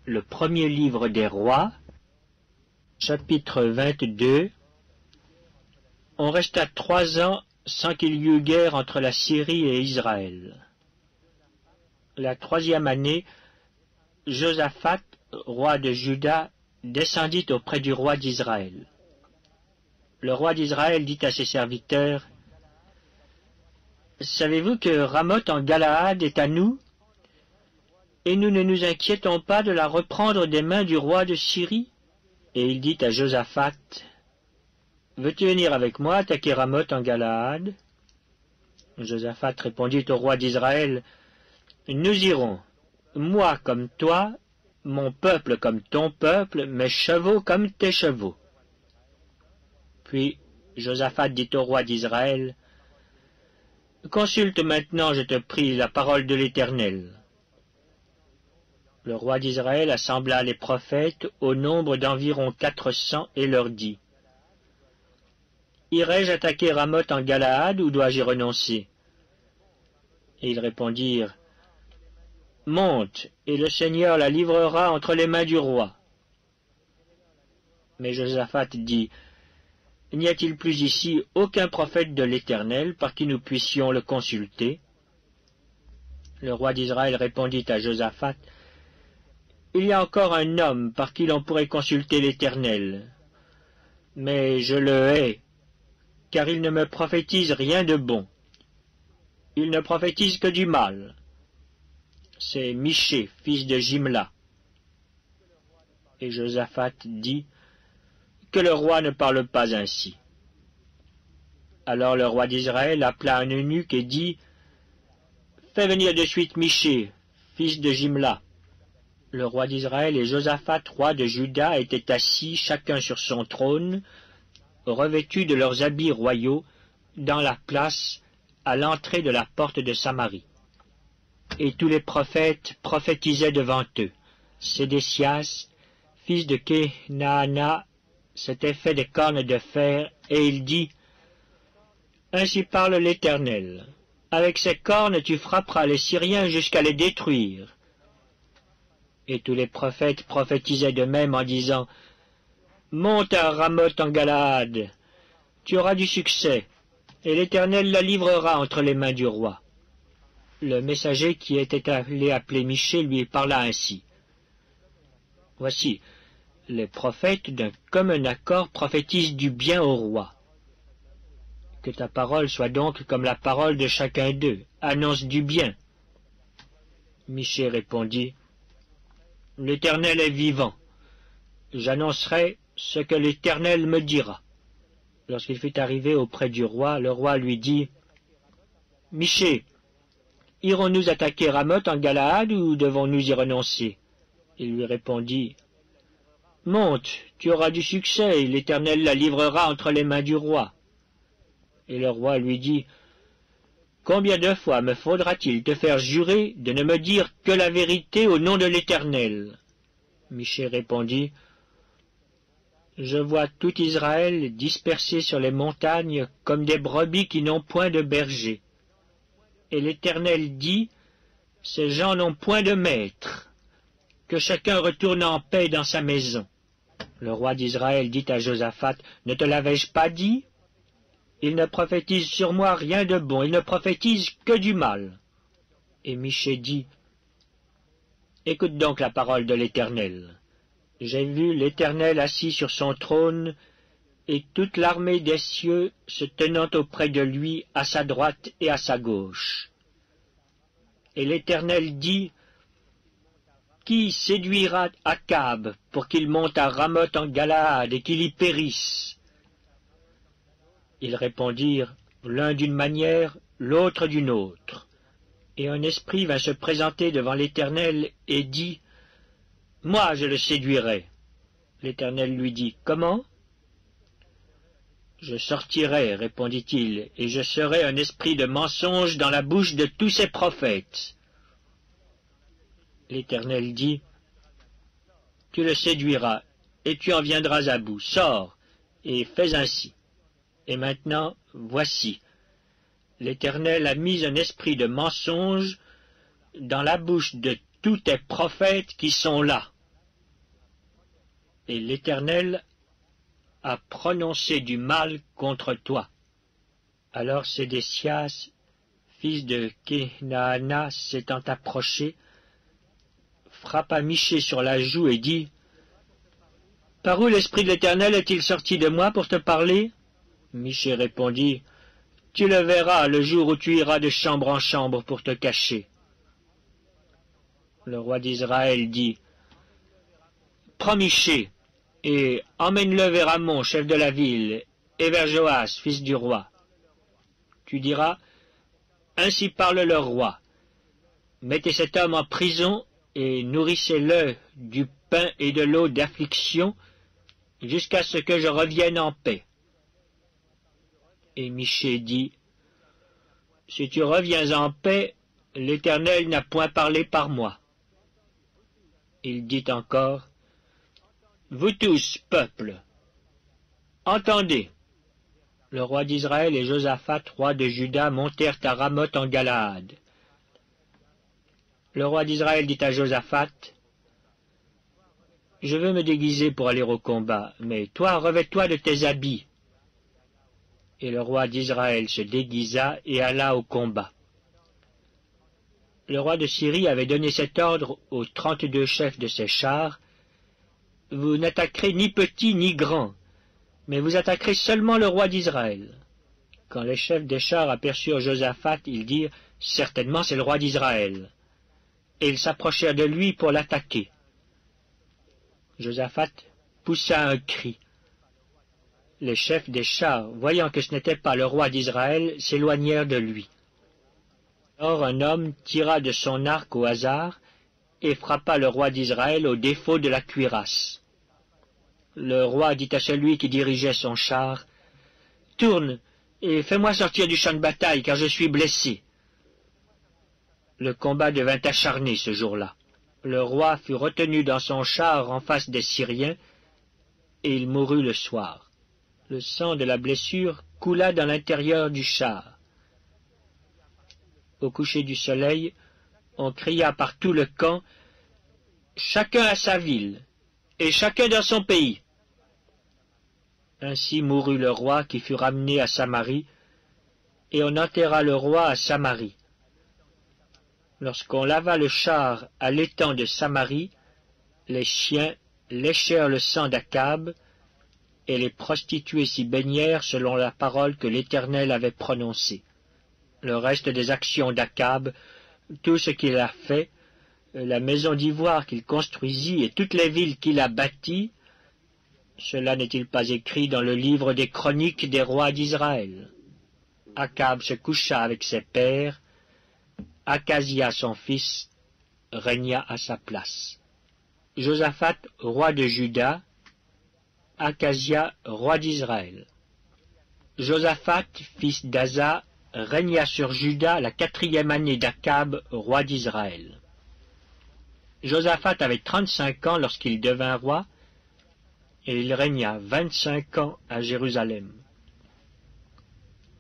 Le premier livre des rois, chapitre 22. On resta 3 ans sans qu'il y eût guerre entre la Syrie et Israël. La 3e année, Josaphat, roi de Juda, descendit auprès du roi d'Israël. Le roi d'Israël dit à ses serviteurs, « Savez-vous que Ramoth en Galaad est à nous, et nous ne nous inquiétons pas de la reprendre des mains du roi de Syrie ?» Et il dit à Josaphat, « Veux-tu venir avec moi attaquer Ramoth en Galaad ?» Josaphat répondit au roi d'Israël, « Nous irons, moi comme toi, mon peuple comme ton peuple, mes chevaux comme tes chevaux. » Puis Josaphat dit au roi d'Israël, « Consulte maintenant, je te prie, la parole de l'Éternel. » Le roi d'Israël assembla les prophètes au nombre d'environ 400 et leur dit, « Irai-je attaquer Ramoth en Galaad ou dois-je y renoncer ?» Et ils répondirent, « Monte, et le Seigneur la livrera entre les mains du roi. » Mais Josaphat dit, « N'y a-t-il plus ici aucun prophète de l'Éternel par qui nous puissions le consulter ?» Le roi d'Israël répondit à Josaphat, « Il y a encore un homme par qui l'on pourrait consulter l'Éternel, mais je le hais, car il ne me prophétise rien de bon. Il ne prophétise que du mal. C'est Michée, fils de Jimla. » Et Josaphat dit, « Que le roi ne parle pas ainsi. » Alors le roi d'Israël appela un eunuque et dit, « Fais venir de suite Michée, fils de Jimla. » Le roi d'Israël et Josaphat, roi de Juda, étaient assis chacun sur son trône, revêtus de leurs habits royaux, dans la place à l'entrée de la porte de Samarie. Et tous les prophètes prophétisaient devant eux. Sédécias, fils de Kenaana, s'était fait des cornes de fer, et il dit, « Ainsi parle l'Éternel. Avec ces cornes tu frapperas les Syriens jusqu'à les détruire. » Et tous les prophètes prophétisaient de même en disant, « Monte à Ramoth en Galaad, tu auras du succès, et l'Éternel la livrera entre les mains du roi. » Le messager qui était allé appeler Michée lui parla ainsi. « Voici, les prophètes d'un commun accord prophétisent du bien au roi. Que ta parole soit donc comme la parole de chacun d'eux, annonce du bien. » Michée répondit, « L'Éternel est vivant. J'annoncerai ce que l'Éternel me dira. » Lorsqu'il fut arrivé auprès du roi, le roi lui dit, « Michée, irons-nous attaquer Ramoth en Galaad ou devons-nous y renoncer ?» Il lui répondit, « Monte, tu auras du succès, et l'Éternel la livrera entre les mains du roi. » Et le roi lui dit, « Combien de fois me faudra-t-il te faire jurer de ne me dire que la vérité au nom de l'Éternel ?» Michée répondit, « Je vois tout Israël dispersé sur les montagnes comme des brebis qui n'ont point de berger. Et l'Éternel dit, ces gens n'ont point de maître. Que chacun retourne en paix dans sa maison. » Le roi d'Israël dit à Josaphat, « Ne te l'avais-je pas dit? Il ne prophétise sur moi rien de bon, il ne prophétise que du mal. » Et Michée dit, « Écoute donc la parole de l'Éternel. J'ai vu l'Éternel assis sur son trône, et toute l'armée des cieux se tenant auprès de lui à sa droite et à sa gauche. Et l'Éternel dit, « Qui séduira Akab pour qu'il monte à Ramoth en Galaad et qu'il y périsse ?» Ils répondirent, l'un d'une manière, l'autre d'une autre. Et un esprit vint se présenter devant l'Éternel et dit, « Moi je le séduirai. » L'Éternel lui dit, « Comment ?» « Je sortirai, répondit-il, et je serai un esprit de mensonge dans la bouche de tous ces prophètes. » L'Éternel dit, « Tu le séduiras, et tu en viendras à bout. Sors, et fais ainsi. Et maintenant, voici, l'Éternel a mis un esprit de mensonge dans la bouche de tous tes prophètes qui sont là. et l'Éternel a prononcé du mal contre toi. » Alors Sédécias, fils de Kenaana, s'étant approché, frappa Michée sur la joue et dit, « Par où l'Esprit de l'Éternel est-il sorti de moi pour te parler ?» Michée répondit, « Tu le verras le jour où tu iras de chambre en chambre pour te cacher. » Le roi d'Israël dit, « Prends Michée et emmène-le vers Amon, chef de la ville, et vers Joas, fils du roi. Tu diras, « Ainsi parle le roi. Mettez cet homme en prison et nourrissez-le du pain et de l'eau d'affliction jusqu'à ce que je revienne en paix. » Et Michée dit, « Si tu reviens en paix, l'Éternel n'a point parlé par moi. » Il dit encore, « Vous tous, peuple, entendez. » Le roi d'Israël et Josaphat, roi de Juda, montèrent à Ramoth en Galaad. Le roi d'Israël dit à Josaphat, « Je veux me déguiser pour aller au combat, mais toi, revêt-toi de tes habits. » Et le roi d'Israël se déguisa et alla au combat. Le roi de Syrie avait donné cet ordre aux 32 chefs de ses chars, « Vous n'attaquerez ni petit ni grand, mais vous attaquerez seulement le roi d'Israël. » Quand les chefs des chars aperçurent Josaphat, ils dirent, « Certainement c'est le roi d'Israël. » Et ils s'approchèrent de lui pour l'attaquer. Josaphat poussa un cri. Les chefs des chars, voyant que ce n'était pas le roi d'Israël, s'éloignèrent de lui. Or un homme tira de son arc au hasard et frappa le roi d'Israël au défaut de la cuirasse. Le roi dit à celui qui dirigeait son char, « Tourne et fais-moi sortir du champ de bataille, car je suis blessé. » Le combat devint acharné ce jour-là. Le roi fut retenu dans son char en face des Syriens, et il mourut le soir. Le sang de la blessure coula dans l'intérieur du char. Au coucher du soleil, on cria par tout le camp, « Chacun à sa ville, et chacun dans son pays. » Ainsi mourut le roi qui fut ramené à Samarie, et on enterra le roi à Samarie. Lorsqu'on lava le char à l'étang de Samarie, les chiens léchèrent le sang d'Akab, et les prostituées s'y baignèrent selon la parole que l'Éternel avait prononcée. Le reste des actions d'Akab, tout ce qu'il a fait, la maison d'ivoire qu'il construisit et toutes les villes qu'il a bâties, cela n'est-il pas écrit dans le livre des chroniques des rois d'Israël? Akab se coucha avec ses pères, Akazia son fils régna à sa place. Josaphat, roi de Juda, Akazia, roi d'Israël. Josaphat, fils d'Asa, régna sur Juda la 4e année d'Akab, roi d'Israël. Josaphat avait 35 ans lorsqu'il devint roi, et il régna 25 ans à Jérusalem.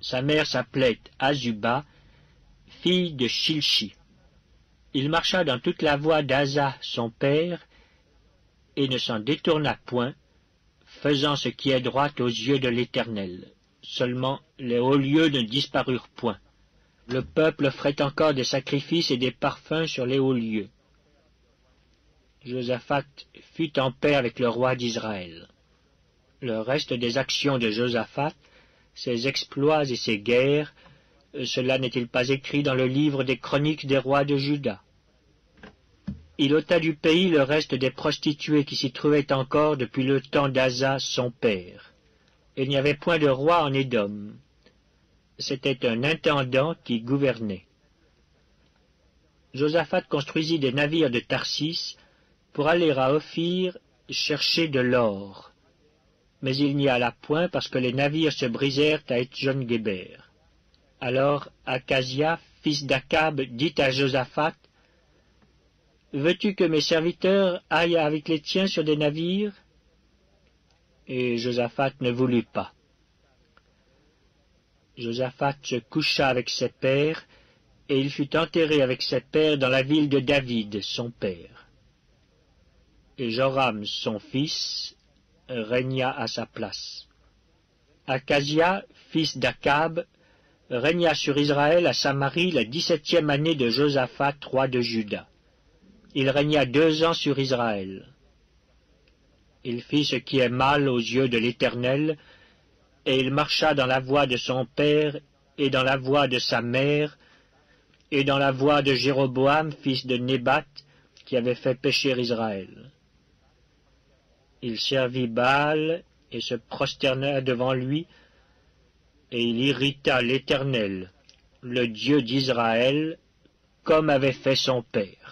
Sa mère s'appelait Azuba, fille de Shilchi. Il marcha dans toute la voie d'Asa son père, et ne s'en détourna point, faisant ce qui est droit aux yeux de l'Éternel. Seulement les hauts lieux ne disparurent point. Le peuple offrait encore des sacrifices et des parfums sur les hauts lieux. Josaphat fut en paix avec le roi d'Israël. Le reste des actions de Josaphat, ses exploits et ses guerres, cela n'est-il pas écrit dans le livre des chroniques des rois de Juda? Il ôta du pays le reste des prostituées qui s'y trouvaient encore depuis le temps d'Asa son père. Il n'y avait point de roi en Édom. C'était un intendant qui gouvernait. Josaphat construisit des navires de Tarsis pour aller à Ophir chercher de l'or. Mais il n'y alla point parce que les navires se brisèrent à Etjon-Géber. Alors Akazia, fils d'Akab, dit à Josaphat, « Veux-tu que mes serviteurs aillent avec les tiens sur des navires ?» Et Josaphat ne voulut pas. Josaphat se coucha avec ses pères, et il fut enterré avec ses pères dans la ville de David, son père. et Joram son fils régna à sa place. Acasia, fils d'Akab, régna sur Israël à Samarie la 17e année de Josaphat, roi de Juda. Il régna 2 ans sur Israël. Il fit ce qui est mal aux yeux de l'Éternel, et il marcha dans la voie de son père, et dans la voie de sa mère, et dans la voie de Jéroboam, fils de Nébat, qui avait fait pécher Israël. Il servit Baal, et se prosterna devant lui, et il irrita l'Éternel, le Dieu d'Israël, comme avait fait son père.